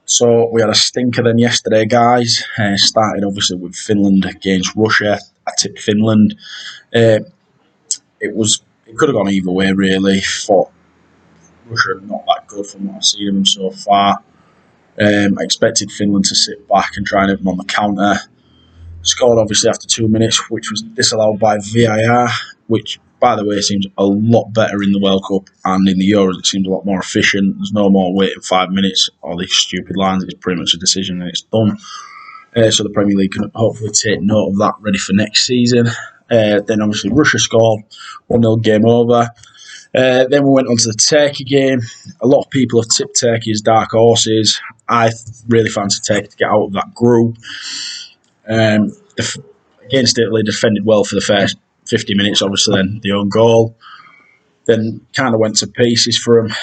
So we had a stinker then yesterday, guys. Started obviously with Finland against Russia. I tipped Finland. Uh, it could have gone either way really. Thought Russia are not that good from what I've seen of them so far. I expected Finland to sit back and try and hit them on the counter. Scored obviously after 2 minutes, which was disallowed by VAR, which, by the way, seems a lot better in the World Cup and in the Euros. It seems a lot more efficient. There's no more waiting 5 minutes, all these stupid lines. It's pretty much a decision and it's done. So the Premier League can hopefully take note of that, ready for next season. Then obviously Russia scored, 1-0 game over. Then we went on to the Turkey game. A lot of people have tipped Turkey as dark horses. I really fancy Turkey to get out of that group. Against Italy, defended well for the first 50 minutes, obviously, then the own goal. Then kind of went to pieces for them.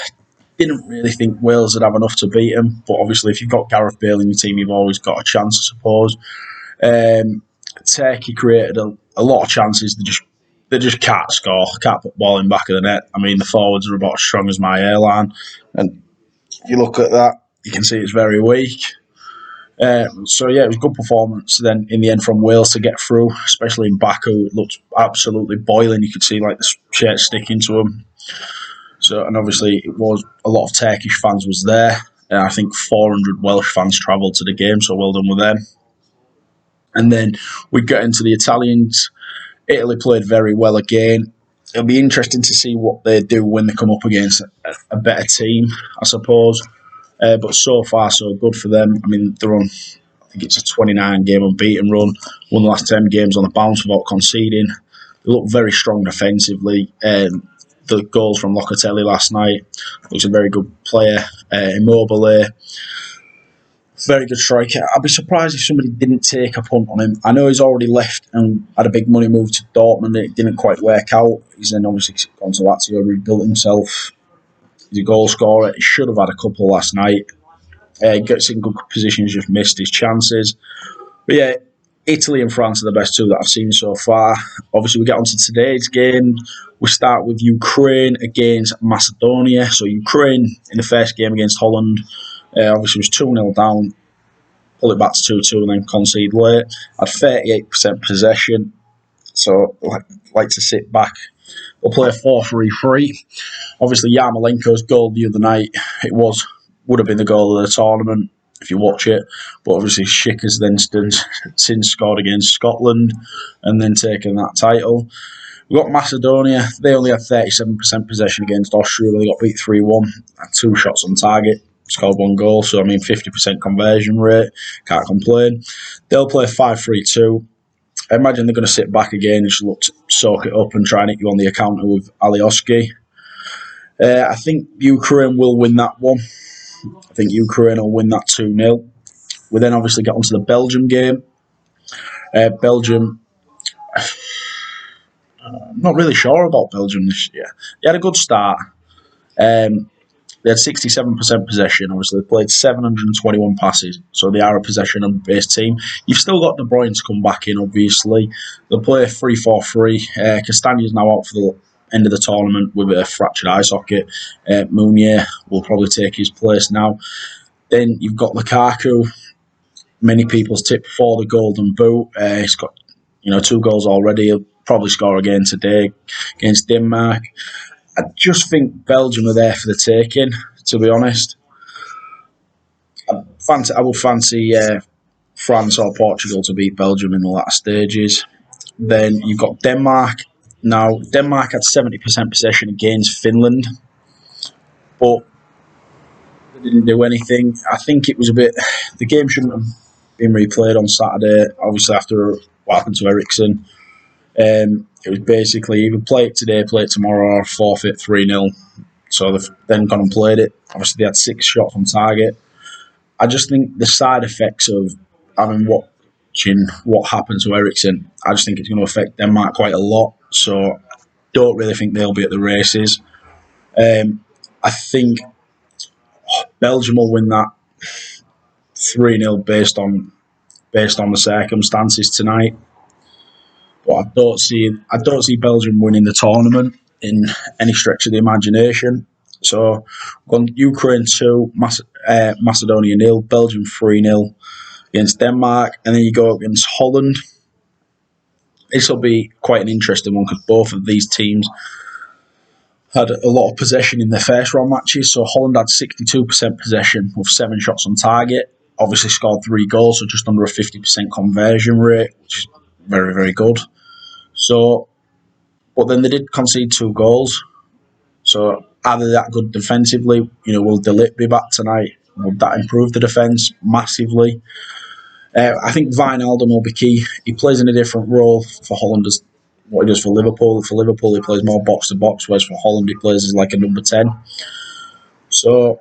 Didn't really think Wales would have enough to beat them, but obviously, if you've got Gareth Bale in your team, you've always got a chance, I suppose. Turkey created a lot of chances. They just can't score, can't put the ball in the back of the net. I mean, the forwards are about as strong as my hairline, and if you look at that, you can see it's very weak. So yeah, it was a good performance then in the end from Wales to get through, especially in Baku. It looked absolutely boiling. You could see like the shirt sticking to them. So, and obviously it was a lot of Turkish fans was there. I think 400 Welsh fans travelled to the game, so well done with them. And then we got into the Italians. Italy played very well again. It'll be interesting to see what they do when they come up against a better team, I suppose. But so far, so good for them. I mean, they're on, I think it's a 29-game unbeaten run. Won the last 10 games on the bounce without conceding. They look very strong defensively. The goals from Locatelli last night. He's a very good player. Immobile, very good striker. I'd be surprised if somebody didn't take a punt on him. I know he's already left and had a big money move to Dortmund. It didn't quite work out. He's then obviously gone to Lazio, rebuilt himself. He's a goal scorer. He should have had a couple last night. Gets in good positions, just missed his chances. But yeah, Italy and France are the best two that I've seen so far. Obviously, we get on to today's game. We start with Ukraine against Macedonia. So Ukraine in the first game against Holland, obviously was 2-0 down, pull it back to 2-2 and then concede late. Had 38% possession. So like to sit back. We'll play a 4-3-3. Obviously, Yarmolenko's goal the other night, would have been the goal of the tournament if you watch it. But obviously, Schick has then since scored against Scotland and then taken that title. We've got Macedonia. They only had 37% possession against Austria, where they got beat 3-1. Had 2 shots on target, scored 1 goal. So, I mean, 50% conversion rate. Can't complain. They'll play 5-3-2. I imagine they're going to sit back again and just look to soak it up and try and hit you on the counter with Alioski. I think Ukraine will win that one. I think Ukraine will win that 2-0. We then obviously get onto the Belgium game. Belgium, I'm not really sure about Belgium this year. They had a good start. They had 67% possession. Obviously, they played 721 passes, so they are a possession-based team. You've still got De Bruyne to come back in, obviously. They'll play a 3-4-3. Castagne's now out for the end of the tournament with a fractured eye socket. Meunier will probably take his place now. Then you've got Lukaku. Many people's tip for the Golden Boot. He's got 2 goals already. He'll probably score again today against Denmark. I just think Belgium are there for the taking, to be honest. I would fancy France or Portugal to beat Belgium in the latter stages. Then you've got Denmark. Now, Denmark had 70% possession against Finland, but they didn't do anything. I think it was the game shouldn't have been replayed on Saturday, obviously after what happened to Eriksen. It was basically either play it today, play it tomorrow, or forfeit 3-0. So they've then gone and played it. Obviously, they had 6 shots on target. I just think the side effects of watching what happened to Eriksen, I just think it's going to affect Denmark quite a lot. So I don't really think they'll be at the races. I think Belgium will win that 3-0 based on the circumstances tonight. But I don't see Belgium winning the tournament in any stretch of the imagination. So we've gone Ukraine 2, Macedonia 0, Belgium 3-0 against Denmark, and then you go up against Holland. This will be quite an interesting one because both of these teams had a lot of possession in their first round matches. So Holland had 62% possession with 7 shots on target. Obviously scored 3 goals, so just under a 50% conversion rate, which is very, very good. So, but then they did concede 2 goals. So are they that good defensively? Will De Ligt be back tonight? Would that improve the defence massively? I think Wijnaldum will be key. He plays in a different role for Holland as what he does for Liverpool. For Liverpool, he plays more box to box, whereas for Holland, he plays as like a number 10. So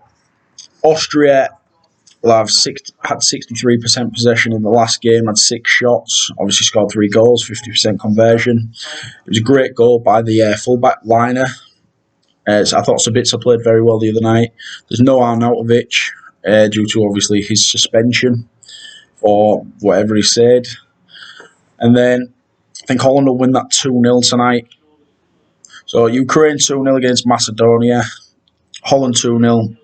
Austria had 63% possession in the last game, had 6 shots, obviously scored 3 goals, 50% conversion. It was a great goal by the fullback Liner. So I thought Sabitzer played very well the other night. There's no Arnautovic due to obviously his suspension for whatever he said. And then I think Holland will win that 2-0 tonight. So Ukraine 2-0 against Macedonia, Holland 2-0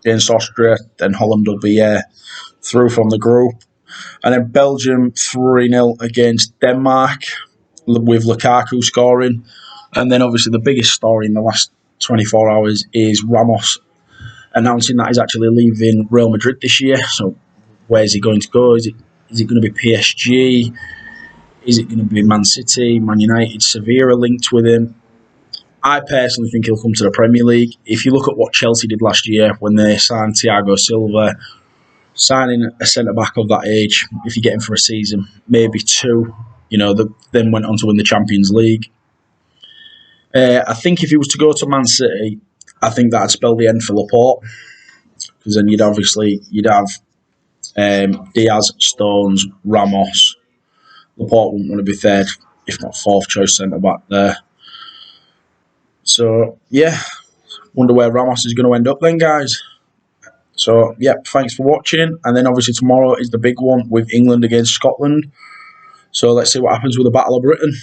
against Austria, then Holland will be through from the group. And then Belgium 3-0 against Denmark with Lukaku scoring. And then obviously the biggest story in the last 24 hours is Ramos announcing that he's actually leaving Real Madrid this year. So where's he going to go? Is it going to be PSG? Is it going to be Man City, Man United? Sevilla linked with him. I personally think he'll come to the Premier League. If you look at what Chelsea did last year when they signed Thiago Silva, signing a centre-back of that age, if you get him for a season, maybe 2, then went on to win the Champions League. I think if he was to go to Man City, I think that'd spell the end for Laporte. Because then you'd have Diaz, Stones, Ramos. Laporte wouldn't want to be third, if not 4th choice centre-back there. So, yeah, wonder where Ramos is going to end up then, guys. So, yeah, thanks for watching. And then obviously tomorrow is the big one with England against Scotland. So let's see what happens with the Battle of Britain.